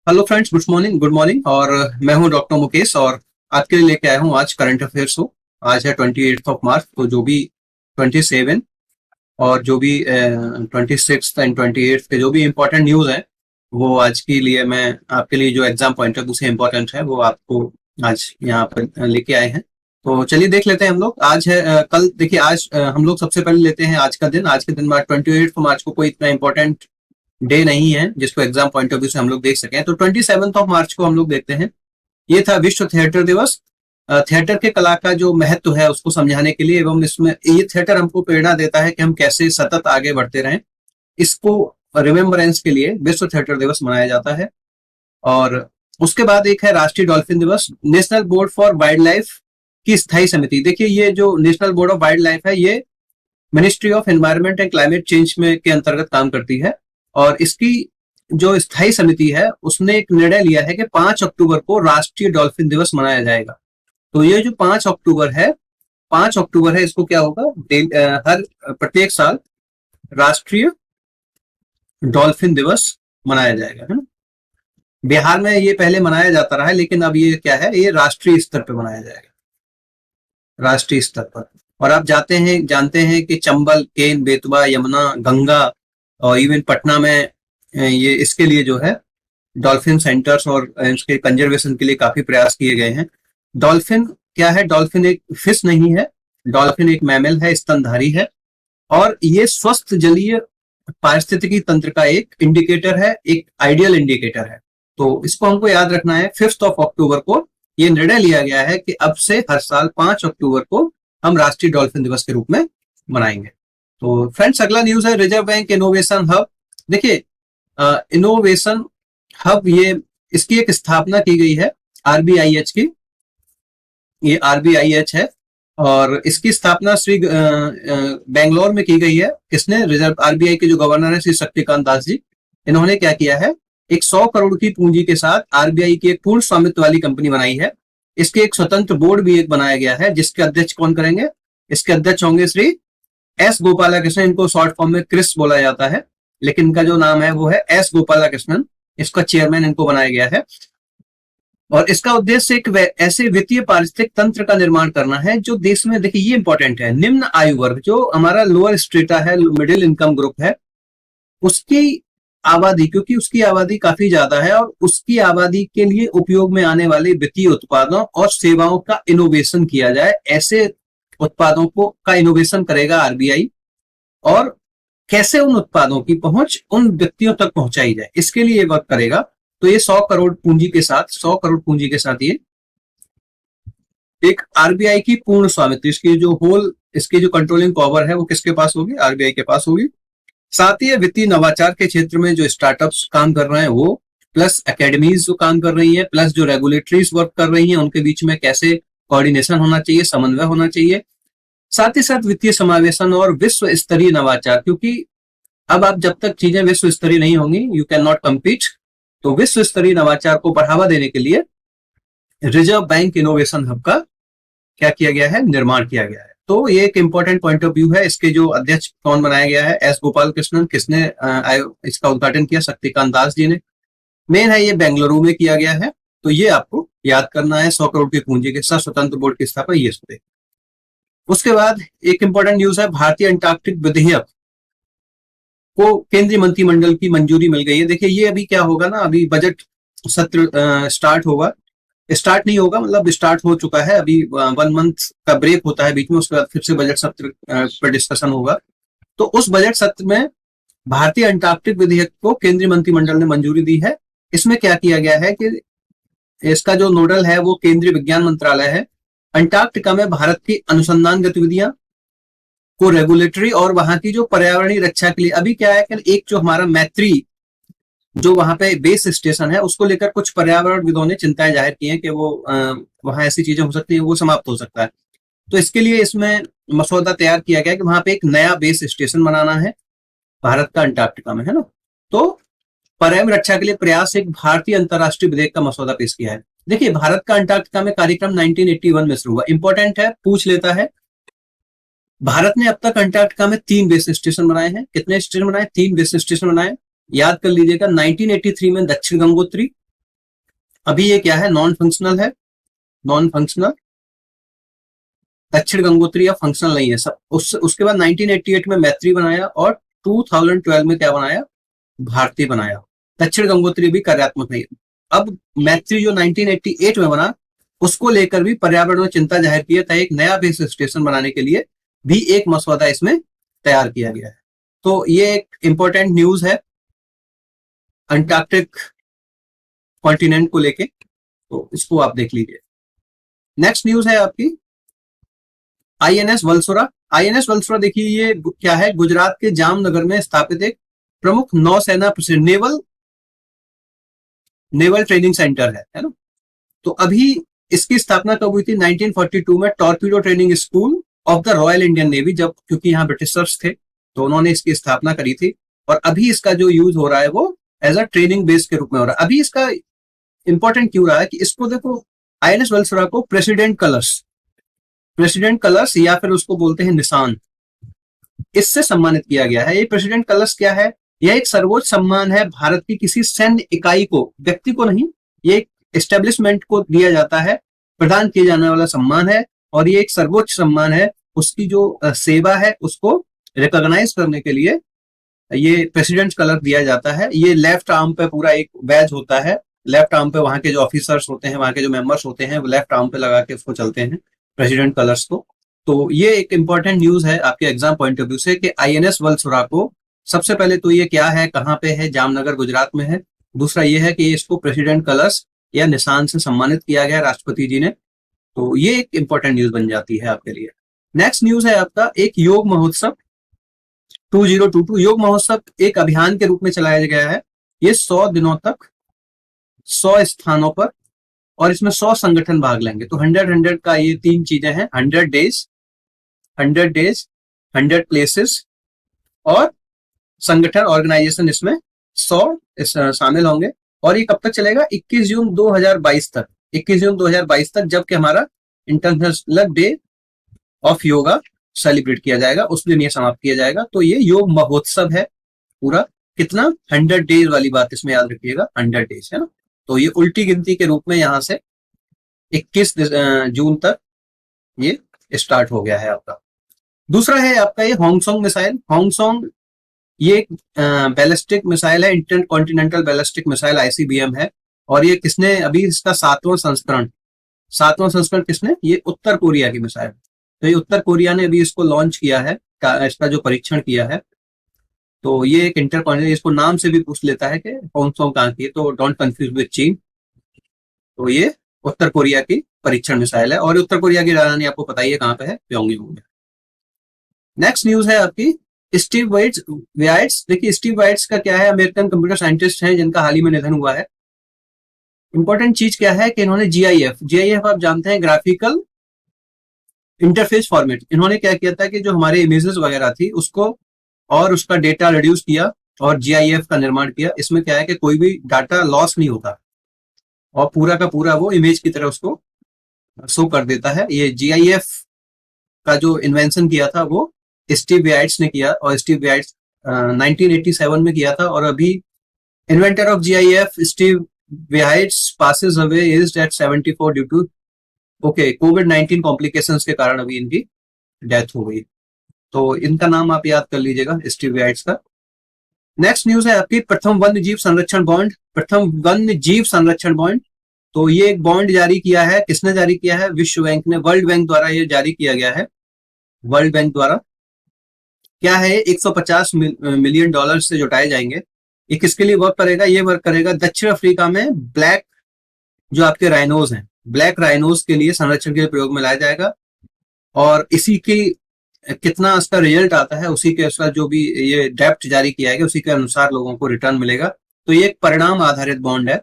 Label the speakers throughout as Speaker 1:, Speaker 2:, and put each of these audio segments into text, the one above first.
Speaker 1: Hello friends, good morning. और मैं हूं डॉक्टर मुकेश और आज के लिए लेके आया हूं आज करंट अफेयर्स हो। आज है 28 मार्च, तो जो भी 27 और जो भी 26 एंड 28 के जो भी इम्पोर्टेंट न्यूज है वो आज के लिए मैं आपके लिए जो एग्जाम पॉइंट ऑफ व्यू से इम्पोर्टेंट है वो आपको आज यहाँ पर लेके आए हैं। तो चलिए देख लेते हैं हम लोग। आज है कल देखिए, आज हम लोग सबसे पहले लेते हैं आज का दिन। आज के दिन 28 मार्च को कोई इतना इम्पोर्टेंट डे नहीं है जिसको एग्जाम पॉइंट ऑफ व्यू से हम लोग देख सकें। तो 27 मार्च को हम लोग देखते हैं। ये था विश्व थिएटर दिवस। थिएटर के कला का जो महत्व है उसको समझाने के लिए, एवं इसमें ये थिएटर हमको प्रेरणा देता है कि हम कैसे सतत आगे बढ़ते रहें। इसको रिमेम्बरेंस के लिए विश्व थिएटर दिवस मनाया जाता है। और उसके बाद एक है राष्ट्रीय डॉल्फिन दिवस। National board for wild life की स्थायी समिति। देखिए, ये जो national board of wild life है ये ministry of environment and climate change में के अंतर्गत काम करती है। और इसकी जो स्थायी समिति है उसने एक निर्णय लिया है कि 5 अक्टूबर को राष्ट्रीय डॉल्फिन दिवस मनाया जाएगा। तो ये जो 5 अक्टूबर है इसको क्या होगा, हर प्रत्येक साल राष्ट्रीय डॉल्फिन दिवस मनाया जाएगा, है ना। बिहार में ये पहले मनाया जाता रहा है, लेकिन अब ये क्या है, ये राष्ट्रीय स्तर पर मनाया जाएगा, राष्ट्रीय स्तर पर। और आप जानते हैं कि चंबल, केन, बेतवा, यमुना, गंगा और इवन पटना में ये इसके लिए जो है डॉल्फिन सेंटर्स और इसके कंजर्वेशन के लिए काफी प्रयास किए गए हैं। डॉल्फिन क्या है? डॉल्फिन एक फिश नहीं है, डॉल्फिन एक मैमल है, स्तनधारी है। और ये स्वस्थ जलीय पारिस्थितिकी तंत्र का एक इंडिकेटर है, एक आइडियल इंडिकेटर है। तो इसको हमको याद रखना है। 5 अक्टूबर को ये निर्णय लिया गया है कि अब से हर साल 5 अक्टूबर को हम राष्ट्रीय डॉल्फिन दिवस के रूप में मनाएंगे। तो फ्रेंड्स, अगला न्यूज है रिजर्व बैंक इनोवेशन हब। देखिए, इनोवेशन हब ये इसकी एक स्थापना की गई है आरबीआईएच की। ये आरबीआईएच है और इसकी स्थापना श्री बेंगलोर में की गई है। किसने? रिजर्व आरबीआई के जो गवर्नर है श्री शक्तिकांत दास जी। इन्होंने क्या किया है, एक 100 करोड़ की पूंजी के साथ आरबीआई की एक पूर्ण स्वामित्व वाली कंपनी बनाई है। इसके एक स्वतंत्र बोर्ड भी एक बनाया गया है, जिसके अध्यक्ष कौन करेंगे? इसके अध्यक्ष होंगे श्री एस गोपालाकृष्णन। इनको शॉर्ट फॉर्म में क्रिस बोला जाता है, लेकिन इनका जो नाम है वो है एस गोपालाकृष्णन। इसका चेयरमैन इनको बनाया गया है। और इसका उद्देश्य एक ऐसे वित्तीय पारिस्थितिक तंत्र का निर्माण करना है जो देश में, देखिए ये इंपॉर्टेंट है, निम्न आयु वर्ग, जो हमारा लोअर स्ट्रेटा है, मिडिल इनकम ग्रुप है, उसकी आबादी, क्योंकि उसकी आबादी काफी ज्यादा है, और उसकी आबादी के लिए उपयोग में आने वाले वित्तीय उत्पादों और सेवाओं का इनोवेशन किया जाए। ऐसे उत्पादों को का इनोवेशन करेगा आरबीआई, और कैसे उन उत्पादों की पहुंच उन व्यक्तियों तक पहुंचाई जाए, इसके लिए वर्क करेगा। तो ये 100 करोड़ पूंजी के साथ ये एक आरबीआई की पूर्ण स्वामित्व, इसकी जो कंट्रोलिंग पावर है वो किसके पास होगी? आरबीआई के पास होगी। साथ ही वित्तीय नवाचार के क्षेत्र में जो स्टार्टअप्स काम कर रहे हैं वो, प्लस एकेडमीज जो काम कर रही है, प्लस जो रेगुलेटरीज वर्क कर रही हैं, उनके बीच में कैसे कोऑर्डिनेशन होना चाहिए, समन्वय होना चाहिए। साथ ही साथ वित्तीय समावेशन और विश्व स्तरीय नवाचार, क्योंकि अब आप जब तक चीजें विश्व स्तरीय नहीं होंगी, यू कैन नॉट कम्पीट। तो विश्व स्तरीय नवाचार को बढ़ावा देने के लिए रिजर्व बैंक इनोवेशन हब का क्या किया गया है? निर्माण किया गया है। तो ये एक इंपॉर्टेंट पॉइंट ऑफ व्यू है। इसके जो अध्यक्ष कौन बनाया गया है? एस गोपाल कृष्णन। किसने इसका उद्घाटन किया? शक्तिकांत दास जी ने। मेन है ये बेंगलुरु में किया गया है। तो ये आपको याद करना है। 100 करोड़ की पूंजी के साथ स्वतंत्र बोर्ड की स्थापना, ये सुने। उसके बाद एक इंपॉर्टेंट न्यूज है, भारतीय अंटार्कटिक विधेयक को केंद्रीय मंत्रिमंडल की मंजूरी मिल गई है। देखिए, ये अभी क्या होगा ना, अभी बजट सत्र स्टार्ट होगा, स्टार्ट नहीं होगा, मतलब स्टार्ट हो चुका है। अभी 1 मंथ का ब्रेक होता है बीच में, उसके बाद फिर से बजट सत्र पर डिस्कशन होगा। तो उस बजट सत्र में भारतीय अंटार्कटिक विधेयक को केंद्रीय मंत्रिमंडल ने मंजूरी दी है। इसमें क्या किया गया है कि इसका जो नोडल है वो केंद्रीय विज्ञान मंत्रालय है। अंटार्कटिका में भारत की अनुसंधान गतिविधियां को रेगुलेटरी और वहां की जो पर्यावरणीय रक्षा के लिए, अभी क्या है कि एक जो हमारा मैत्री जो वहां पे बेस स्टेशन है उसको लेकर कुछ पर्यावरणविदों ने चिंताएं जाहिर की हैं कि वो वहां ऐसी चीजें हो सकती है, वो समाप्त हो सकता है। तो इसके लिए इसमें मसौदा तैयार किया गया कि वहां पे एक नया बेस स्टेशन बनाना है भारत का अंटार्कटिका में, है ना। तो पर्यावरण रक्षा के लिए प्रयास, एक भारतीय अंतर्राष्ट्रीय विधेयक का मसौदा पेश किया है। देखिए, भारत का अंटार्कटिका में कार्यक्रम 1981 में शुरू हुआ। इंपॉर्टेंट है, पूछ लेता है। भारत ने अब तक अंटार्कटिका में 3 बेस स्टेशन बनाए हैं। कितने स्टेशन बनाए? 3 बेस स्टेशन बनाए। याद कर लीजिएगा, 1983 में दक्षिण गंगोत्री, अभी ये क्या है, नॉन फंक्शनल है, नॉन फंक्शनल। दक्षिण गंगोत्री अब फंक्शनल नहीं है सब। उसके बाद 1988 में मैत्री बनाया और 2012 में क्या बनाया, भारती बनाया। दक्षिण गंगोत्री भी कार्यात्मक नहीं है। अब मैत्री जो 1988 में बना, उसको लेकर भी पर्यावरण में चिंता जाहिर किया था, एक नया बेस स्टेशन बनाने के लिए भी एक मसौदा इसमें तैयार किया गया है। तो ये एक इंपॉर्टेंट न्यूज है अंटार्कटिक कॉन्टिनेंट को लेके, तो इसको आप देख लीजिए। नेक्स्ट न्यूज है आपकी आईएनएस वलसुरा। आईएनएस वलसुरा देखिए ये क्या है, गुजरात के जामनगर में स्थापित एक प्रमुख नौसेना नेवल ट्रेनिंग सेंटर है ना। तो अभी इसकी स्थापना कब हुई थी, 1942 में torpedo training school of the royal Indian navy, जब क्योंकि यहाँ ब्रिटिशर्स थे तो उन्होंने इसकी स्थापना करी थी। और अभी इसका जो यूज हो रहा है वो एज अ ट्रेनिंग बेस के रूप में हो रहा है। अभी इसका इंपॉर्टेंट क्यों रहा है कि इसको देखो, आईएनएस वलसुरा को प्रेसिडेंट कलर्स या फिर उसको बोलते हैं निशान, इससे सम्मानित किया गया है। ये प्रेसिडेंट कलर्स क्या है, यह एक सर्वोच्च सम्मान है भारत की किसी सैन्य इकाई को, व्यक्ति को नहीं, ये एक एस्टेब्लिशमेंट को दिया जाता है, प्रदान किया जाने वाला सम्मान है। और ये एक सर्वोच्च सम्मान है, उसकी जो सेवा है उसको रिकॉग्नाइज करने के लिए ये प्रेसिडेंट कलर दिया जाता है। ये लेफ्ट आर्म पे पूरा एक बैज होता है, लेफ्ट आर्म पे वहां के जो ऑफिसर्स होते हैं, वहां के जो मेंबर्स होते हैं, वो लेफ्ट आर्म पे लगा के उसको चलते हैं प्रेसिडेंट कलर्स को। तो ये एक इंपॉर्टेंट न्यूज है आपके एग्जाम पॉइंट ऑफ व्यू से कि आईएनएस वलसुरा को, सबसे पहले तो ये क्या है, कहाँ पे है, जामनगर गुजरात में है। दूसरा ये है कि इसको प्रेसिडेंट कलर्स या निशान से सम्मानित किया गया राष्ट्रपति जी ने। तो ये एक इंपॉर्टेंट न्यूज बन जाती है आपके लिए। नेक्स्ट न्यूज है आपका एक योग महोत्सव 2022। योग महोत्सव एक अभियान के रूप में चलाया गया है। ये 100 दिनों तक 100 स्थानों पर, और इसमें 100 संगठन भाग लेंगे। तो 100 का ये 3 चीजें हैं, 100 डेज, 100 प्लेसेस और संगठन ऑर्गेनाइजेशन, इसमें 100 शामिल होंगे। और ये कब तक चलेगा, 21 जून 2022 तक, 21 जून 2022 तक, जबकि हमारा international day of yoga celebrate किया जाएगा, उस दिन ये समाप्त किया जाएगा। तो ये योग महोत्सव है पूरा, कितना, 100 डेज वाली बात इसमें याद रखिएगा, 100 डेज है ना। तो ये उल्टी गिनती के रूप में यहां से 21 जून तक ये स्टार्ट हो गया है आपका। दूसरा है आपका ये होंगसोंग मिसाइल। होंगसोंग ये एक बैलिस्टिक मिसाइल है, inter continental ballistic missile, ICBM है। और ये किसने, अभी इसका 7वां संस्करण किसने, ये उत्तर कोरिया की मिसाइल। तो ये उत्तर कोरिया ने अभी इसको लॉन्च किया है, इसका जो परीक्षण किया है। तो ये एक इंटर कॉन्टिनेंटल, इसको नाम से भी पूछ लेता है कि होंगसोंग कहाँ की है, तो डोंट कंफ्यूज विद चीन। तो ये उत्तर कोरिया की परीक्षण मिसाइल है, और उत्तर कोरिया की राजधानी आपको पता ही है कहाँ पे है, प्योंगयांग। नेक्स्ट न्यूज है आपकी स्टीव वाइट्स। देखिए स्टीव वाइट्स का क्या है, अमेरिकन कंप्यूटर साइंटिस्ट हैं जिनका हाल ही में निधन हुआ है। इंपॉर्टेंट चीज क्या है कि इन्होंने जीआईएफ आप जानते हैं, ग्राफिकल इंटरफेस फॉर्मेट। इन्होंने क्या किया था कि जो हमारे इमेजेस वगैरह थी उसको और उसका डेटा रिड्यूस किया और जीआईएफ का निर्माण किया। इसमें क्या है कि कोई भी डाटा लॉस नहीं होता और पूरा का पूरा वो इमेज की तरह उसको शो कर देता है। ये जीआईएफ का जो इन्वेंशन किया था वो स्टीव वाइट्स ने किया, और स्टीव वाइट्स 1987 में किया था। और अभी इन्वेंटर ऑफ जीआईएफ स्टीव वाइट्स passes away aged at 74 due to कोविड-19 कॉम्प्लिकेशंस के कारण अभी इनकी डेथ हो गई। तो इनका नाम आप याद कर लीजिएगा, स्टीव वाइट्स का। नेक्स्ट न्यूज है आपकी प्रथम वन्य जीव संरक्षण बॉन्ड। तो ये एक बॉन्ड जारी किया है, किसने जारी किया है, विश्व बैंक ने, वर्ल्ड बैंक द्वारा ये जारी किया गया है। वर्ल्ड बैंक द्वारा क्या है, 150 मिलियन डॉलर से जुटाए जाएंगे। ये किसके लिए वर्क करेगा, ये वर्क करेगा दक्षिण अफ्रीका में ब्लैक जो आपके राइनोज हैं, ब्लैक राइनोज के लिए संरक्षण के लिए प्रयोग में लाया जाएगा। और इसी की कितना इसका रिजल्ट आता है, उसी के अनुसार जो भी ये डेप्ट जारी किया है उसी के अनुसार लोगों को रिटर्न मिलेगा। तो ये एक परिणाम आधारित बॉन्ड है,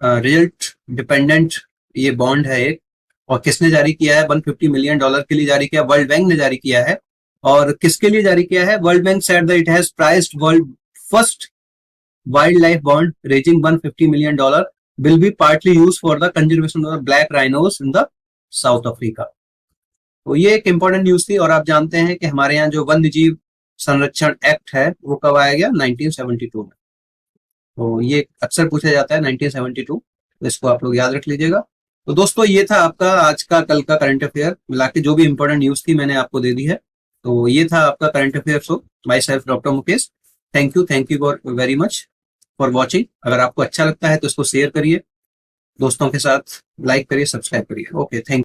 Speaker 1: रिजल्ट डिपेंडेंट ये बॉन्ड है एक। और किसने जारी किया है, 150 मिलियन डॉलर के लिए जारी किया, वर्ल्ड बैंक ने जारी किया है। और किसके लिए जारी किया है, world bank said that it has priced world first wild life bond raising 150 million dollar will be partly use for the conservation of black rhinos in the south Africa. तो ये एक इंपॉर्टेंट न्यूज थी। और आप जानते हैं कि हमारे यहाँ जो वन्य जीव संरक्षण एक्ट है वो कब आया गया, 1972 में। तो ये अक्सर पूछा जाता है 1972 तो इसको आप लोग याद रख लीजिएगा। तो दोस्तों ये था आपका आज का कल का करंट अफेयर, मिला के जो भी इंपॉर्टेंट न्यूज थी मैंने आपको दे दी है। तो ये था आपका current affair show, my self doctor Mukesh. Thank you very much for watching. अगर आपको अच्छा लगता है तो इसको शेयर करिए दोस्तों के साथ, लाइक करिए, सब्सक्राइब करिए। Okay, thank